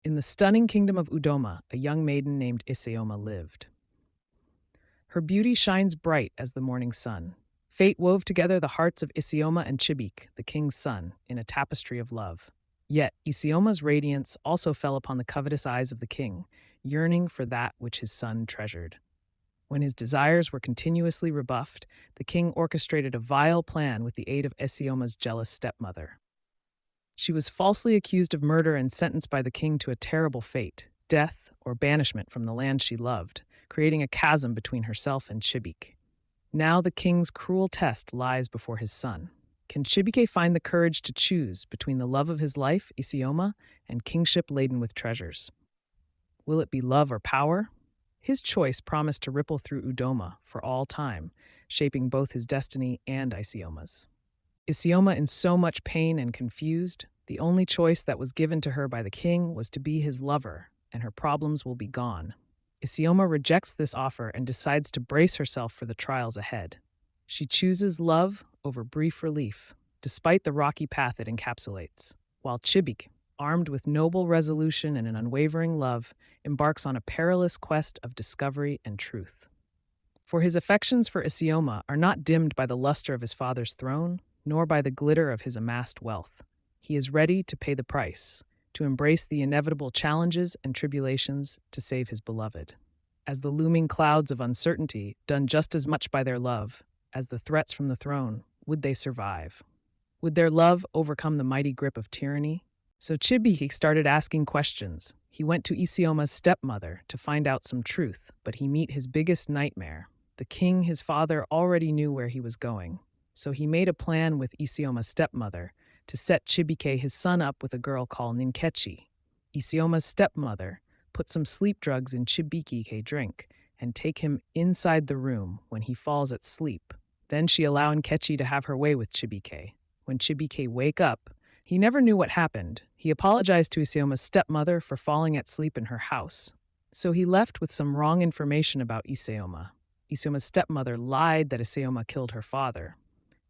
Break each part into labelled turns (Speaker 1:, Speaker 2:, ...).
Speaker 1: In the stunning kingdom of Udoma, a young maiden named Isioma lived. Her beauty shines bright as the morning sun. Fate wove together the hearts of Isioma and Chibik, the king's son, in a tapestry of love. Yet Isioma's radiance also fell upon the covetous eyes of the king, yearning for that which his son treasured. When his desires were continuously rebuffed, the king orchestrated a vile plan with the aid of Isioma's jealous stepmother. She was falsely accused of murder and sentenced by the king to a terrible fate, death or banishment from the land she loved, creating a chasm between herself and Chibik. Now the king's cruel test lies before his son. Can Chibike find the courage to choose between the love of his life, Isioma, and kingship laden with treasures? Will it be love or power? His choice promised to ripple through Udoma for all time, shaping both his destiny and Isioma's. Isioma, in so much pain and confused, the only choice that was given to her by the king was to be his lover, and her problems will be gone. Isioma rejects this offer and decides to brace herself for the trials ahead. She chooses love over brief relief, despite the rocky path it encapsulates, while Chibik, armed with noble resolution and an unwavering love, embarks on a perilous quest of discovery and truth. For his affections for Isioma are not dimmed by the luster of his father's throne, nor by the glitter of his amassed wealth. He is ready to pay the price, to embrace the inevitable challenges and tribulations to save his beloved. As the looming clouds of uncertainty, done just as much by their love as the threats from the throne, would they survive? Would their love overcome the mighty grip of tyranny? So Chibiki started asking questions. He went to Isioma's stepmother to find out some truth, but he met his biggest nightmare. The king, his father, already knew where he was going. So he made a plan with Isioma's stepmother to set Chibike, his son, up with a girl called Ninkechi. Isioma's stepmother put some sleep drugs in Chibike's drink and take him inside the room when he falls asleep. Then she allowed Nkechi to have her way with Chibike. When Chibike wake up, he never knew what happened. He apologized to Isioma's stepmother for falling asleep in her house. So he left with some wrong information about Isioma. Isioma's stepmother lied that Isioma killed her father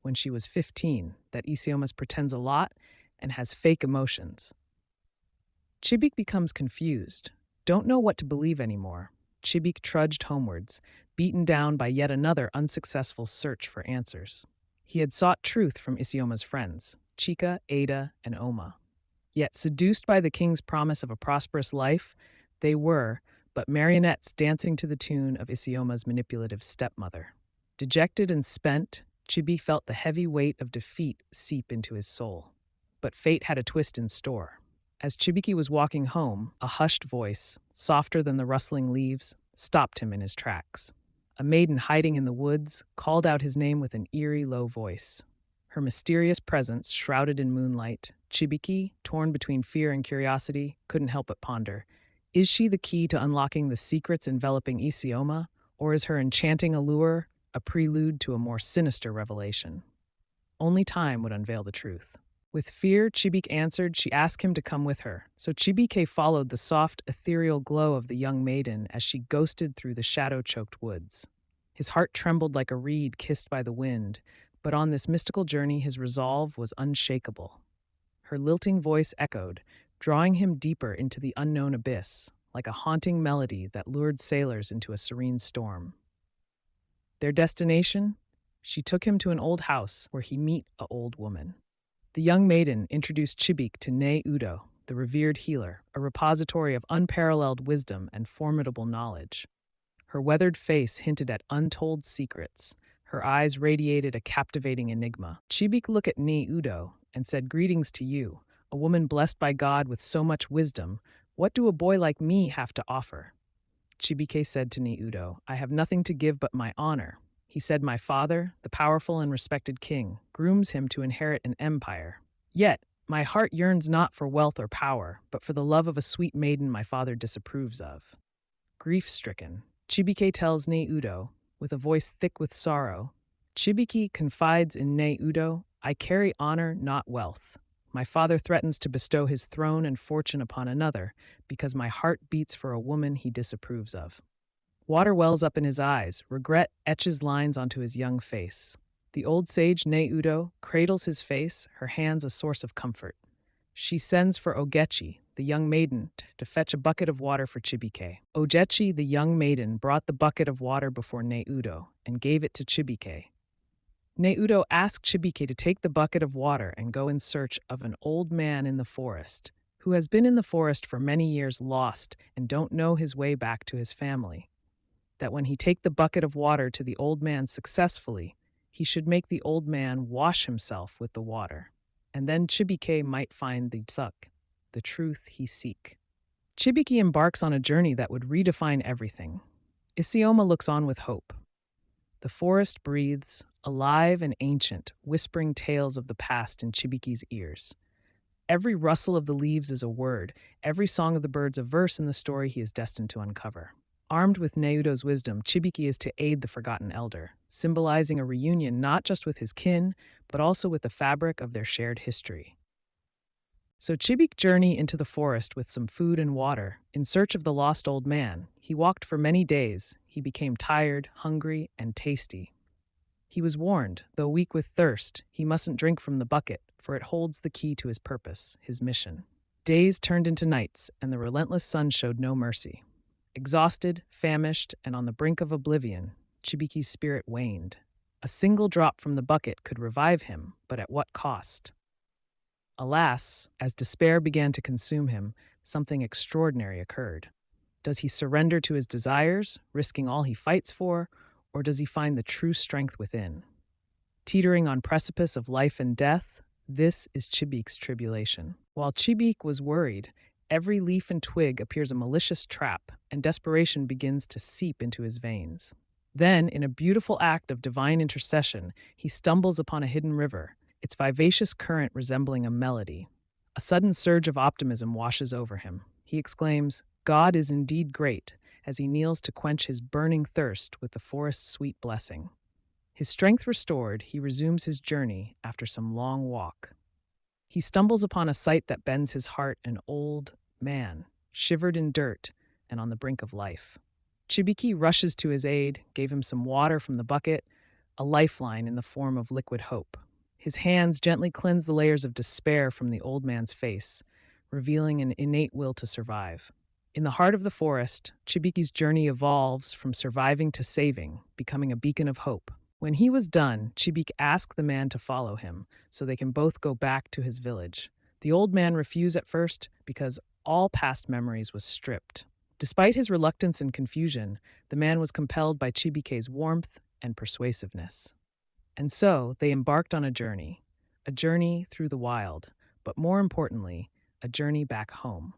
Speaker 1: when she was 15, that Isioma pretends a lot and has fake emotions. Chibik becomes confused, don't know what to believe anymore. Chibik trudged homewards, beaten down by yet another unsuccessful search for answers. He had sought truth from Isioma's friends, Chika, Ada, and Oma. Yet, seduced by the king's promise of a prosperous life, they were but marionettes dancing to the tune of Isioma's manipulative stepmother. Dejected and spent, Chibi felt the heavy weight of defeat seep into his soul. But fate had a twist in store. As Chibiki was walking home, a hushed voice, softer than the rustling leaves, stopped him in his tracks. A maiden hiding in the woods called out his name with an eerie, low voice. Her mysterious presence, shrouded in moonlight, Chibiki, torn between fear and curiosity, couldn't help but ponder. Is she the key to unlocking the secrets enveloping Isioma, or is her enchanting allure a prelude to a more sinister revelation? Only time would unveil the truth. With fear, Chibik answered she asked him to come with her, so Chibike followed the soft, ethereal glow of the young maiden as she ghosted through the shadow-choked woods. His heart trembled like a reed kissed by the wind, but on this mystical journey his resolve was unshakable. Her lilting voice echoed, drawing him deeper into the unknown abyss, like a haunting melody that lured sailors into a serene storm. Their destination? She took him to an old house where he met an old woman. The young maiden introduced Chibik to Ne Udo, the revered healer, a repository of unparalleled wisdom and formidable knowledge. Her weathered face hinted at untold secrets. Her eyes radiated a captivating enigma. Chibik looked at Ne Udo and said, "Greetings to you, a woman blessed by God with so much wisdom. What do a boy like me have to offer?" Chibike said to Ne Udo, "I have nothing to give but my honor." He said, "My father, the powerful and respected king, grooms him to inherit an empire. Yet, my heart yearns not for wealth or power, but for the love of a sweet maiden my father disapproves of." Grief-stricken, Chibike tells Ne Udo, with a voice thick with sorrow, Chibiki confides in Ne Udo, "I carry honor, not wealth. My father threatens to bestow his throne and fortune upon another because my heart beats for a woman he disapproves of." Water wells up in his eyes, regret etches lines onto his young face. The old sage Ne Udo cradles his face, her hands a source of comfort. She sends for Ogechi, the young maiden, to fetch a bucket of water for Chibike. Ogechi, the young maiden, brought the bucket of water before Neudo and gave it to Chibike. Neudo asked Chibike to take the bucket of water and go in search of an old man in the forest, who has been in the forest for many years lost and don't know his way back to his family. That when he take the bucket of water to the old man successfully, he should make the old man wash himself with the water, and then Chibike might find the tzuk, the truth he seek. Chibike embarks on a journey that would redefine everything. Isioma looks on with hope. The forest breathes, alive and ancient, whispering tales of the past in Chibike's ears. Every rustle of the leaves is a word, every song of the birds a verse in the story he is destined to uncover. Armed with Neudo's wisdom, Chibike is to aid the forgotten elder, symbolizing a reunion not just with his kin, but also with the fabric of their shared history. So Chibik journeyed into the forest with some food and water, in search of the lost old man. He walked for many days. He became tired, hungry, and tasty. He was warned, though weak with thirst, he mustn't drink from the bucket, for it holds the key to his purpose, his mission. Days turned into nights, and the relentless sun showed no mercy. Exhausted, famished, and on the brink of oblivion, Chibiki's spirit waned. A single drop from the bucket could revive him, but at what cost? Alas, as despair began to consume him, something extraordinary occurred. Does he surrender to his desires, risking all he fights for, or does he find the true strength within? Teetering on precipice of life and death, this is Chibik's tribulation. While Chibik was worried, every leaf and twig appears a malicious trap, and desperation begins to seep into his veins. Then, in a beautiful act of divine intercession, he stumbles upon a hidden river, its vivacious current resembling a melody. A sudden surge of optimism washes over him. He exclaims, "God is indeed great," as he kneels to quench his burning thirst with the forest's sweet blessing. His strength restored, he resumes his journey after some long walk. He stumbles upon a sight that bends his heart, an old man, shivered in dirt and on the brink of life. Chibiki rushes to his aid, gave him some water from the bucket, a lifeline in the form of liquid hope. His hands gently cleanse the layers of despair from the old man's face, revealing an innate will to survive. In the heart of the forest, Chibiki's journey evolves from surviving to saving, becoming a beacon of hope. When he was done, Chibik asked the man to follow him so they can both go back to his village. The old man refused at first because all past memories was stripped. Despite his reluctance and confusion, the man was compelled by Chibike's warmth and persuasiveness. And so they embarked on a journey through the wild, but more importantly, a journey back home.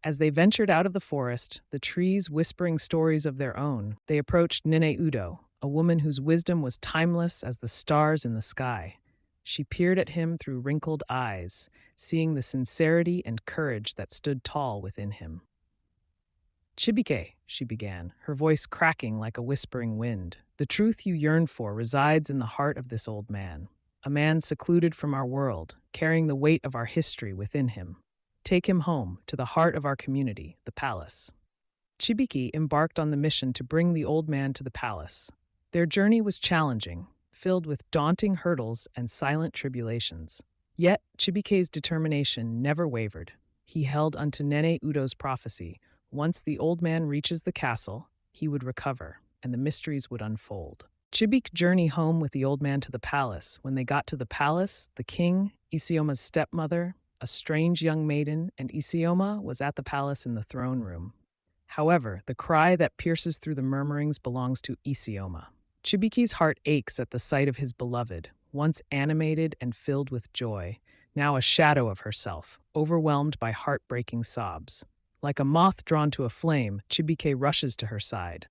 Speaker 1: As they ventured out of the forest, the trees whispering stories of their own, they approached Nene Udo, a woman whose wisdom was timeless as the stars in the sky. She peered at him through wrinkled eyes, seeing the sincerity and courage that stood tall within him. "Chibike," she began, her voice cracking like a whispering wind, "the truth you yearn for resides in the heart of this old man, a man secluded from our world, carrying the weight of our history within him. Take him home, to the heart of our community, the palace." Chibiki embarked on the mission to bring the old man to the palace. Their journey was challenging, filled with daunting hurdles and silent tribulations. Yet Chibike's determination never wavered. He held unto Nene Udo's prophecy. Once the old man reaches the castle, he would recover, and the mysteries would unfold. Chibik journeyed home with the old man to the palace. When they got to the palace, the king, Isioma's stepmother, a strange young maiden, and Isioma was at the palace in the throne room. However, the cry that pierces through the murmurings belongs to Isioma. Chibiki's heart aches at the sight of his beloved, once animated and filled with joy, now a shadow of herself, overwhelmed by heartbreaking sobs. Like a moth drawn to a flame, Chibike rushes to her side.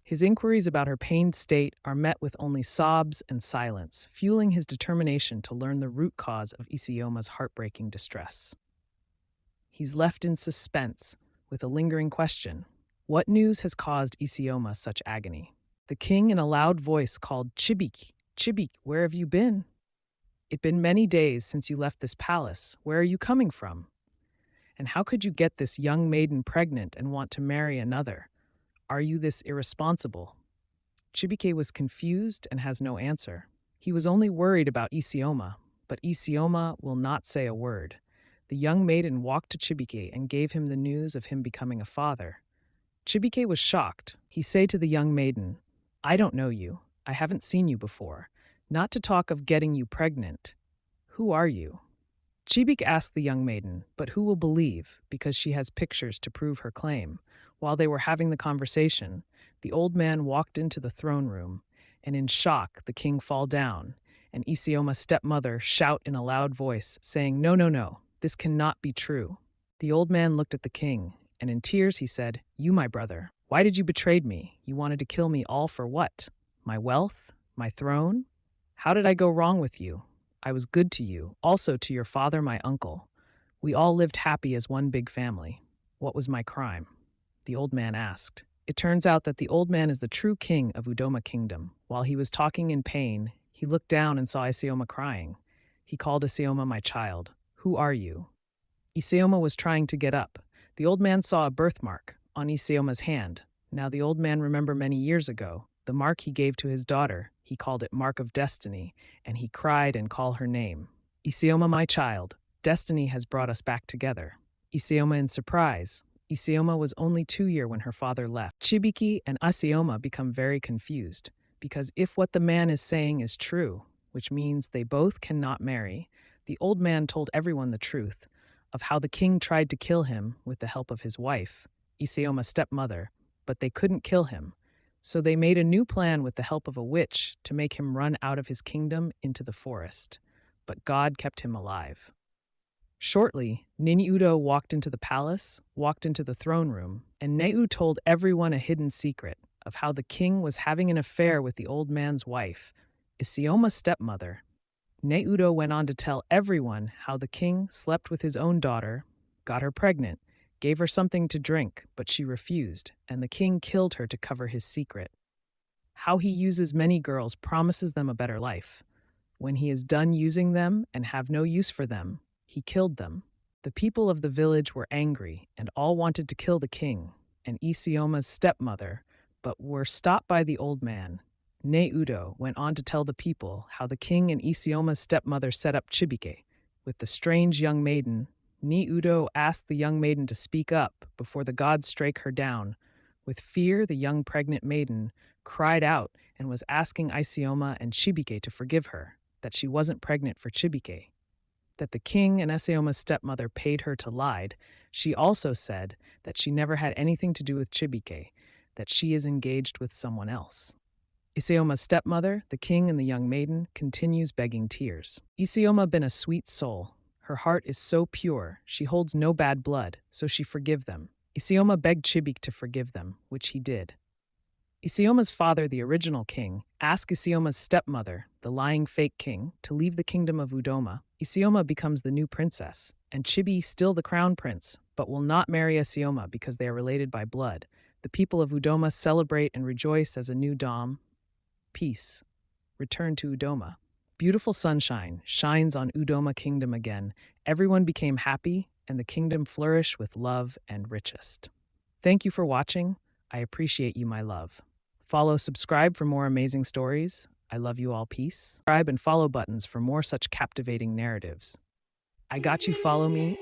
Speaker 1: His inquiries about her pained state are met with only sobs and silence, fueling his determination to learn the root cause of Isioma's heartbreaking distress. He's left in suspense, with a lingering question. What news has caused Isioma such agony? The king in a loud voice called, "Chibik, Chibik, where have you been? It's been many days since you left this palace. Where are you coming from? And how could you get this young maiden pregnant and want to marry another? Are you this irresponsible?" Chibike was confused and has no answer. He was only worried about Isioma, But Isioma will not say a word. The young maiden walked to Chibike and gave him the news of him becoming a father. Chibike was shocked. He said to the young maiden, "I don't know you. I haven't seen you before. Not to talk of getting you pregnant. Who are you?" Chibik asked the young maiden, but who will believe, because she has pictures to prove her claim. While they were having the conversation, the old man walked into the throne room, and in shock the king fall down, and Isioma's stepmother shout in a loud voice, saying, "No, no, no, this cannot be true." The old man looked at the king, and in tears he said, "You, my brother, why did you betray me? You wanted to kill me all for what? My wealth? My throne? How did I go wrong with you? I was good to you, also to your father, my uncle. We all lived happy as one big family. What was my crime?" The old man asked. It turns out that the old man is the true king of Udoma Kingdom. While he was talking in pain, he looked down and saw Isioma crying. He called Isioma, "My child, who are you?" Isioma was trying to get up. The old man saw a birthmark on Isioma's hand. Now the old man remembered many years ago the mark he gave to his daughter. He called it Mark of Destiny, and he cried and called her name. "Isioma, my child, destiny has brought us back together." Isioma in surprise. Isioma was only 2 years when her father left. Chibiki and Isioma become very confused, because if what the man is saying is true, which means they both cannot marry, the old man told everyone the truth of how the king tried to kill him with the help of his wife, Isioma's stepmother, but they couldn't kill him. So they made a new plan with the help of a witch to make him run out of his kingdom into the forest. But God kept him alive. Shortly, Ninyi-Udo walked into the palace, walked into the throne room, and Neu told everyone a hidden secret of how the king was having an affair with the old man's wife, Isioma's stepmother. Neu went on to tell everyone how the king slept with his own daughter, got her pregnant, gave her something to drink, but she refused, and the king killed her to cover his secret. How he uses many girls, promises them a better life. When he is done using them and have no use for them, he killed them. The people of the village were angry and all wanted to kill the king and Isioma's stepmother, but were stopped by the old man. Neu went on to tell the people how the king and Isioma's stepmother set up Chibike with the strange young maiden. Neu asked the young maiden to speak up before the gods strike her down. With fear, the young pregnant maiden cried out and was asking Isioma and Chibike to forgive her, that she wasn't pregnant for Chibike, that the king and Isioma's stepmother paid her to lie. She also said that she never had anything to do with Chibike, that she is engaged with someone else. Isioma's stepmother, the king and the young maiden, continues begging tears. Isioma been a sweet soul. Her heart is so pure, she holds no bad blood, so she forgive them. Isioma begged Chibik to forgive them, which he did. Isioma's father, the original king, asked Isioma's stepmother, the lying fake king, to leave the kingdom of Udoma. Isioma becomes the new princess, and Chibi still the crown prince, but will not marry Isioma because they are related by blood. The people of Udoma celebrate and rejoice as a new Dom, peace, return to Udoma. Beautiful sunshine shines on Udoma Kingdom again. Everyone became happy, and the kingdom flourished with love and richest. Thank you for watching. I appreciate you, my love. Follow, subscribe for more amazing stories. I love you all, peace. Subscribe and follow buttons for more such captivating narratives. I got you, follow me.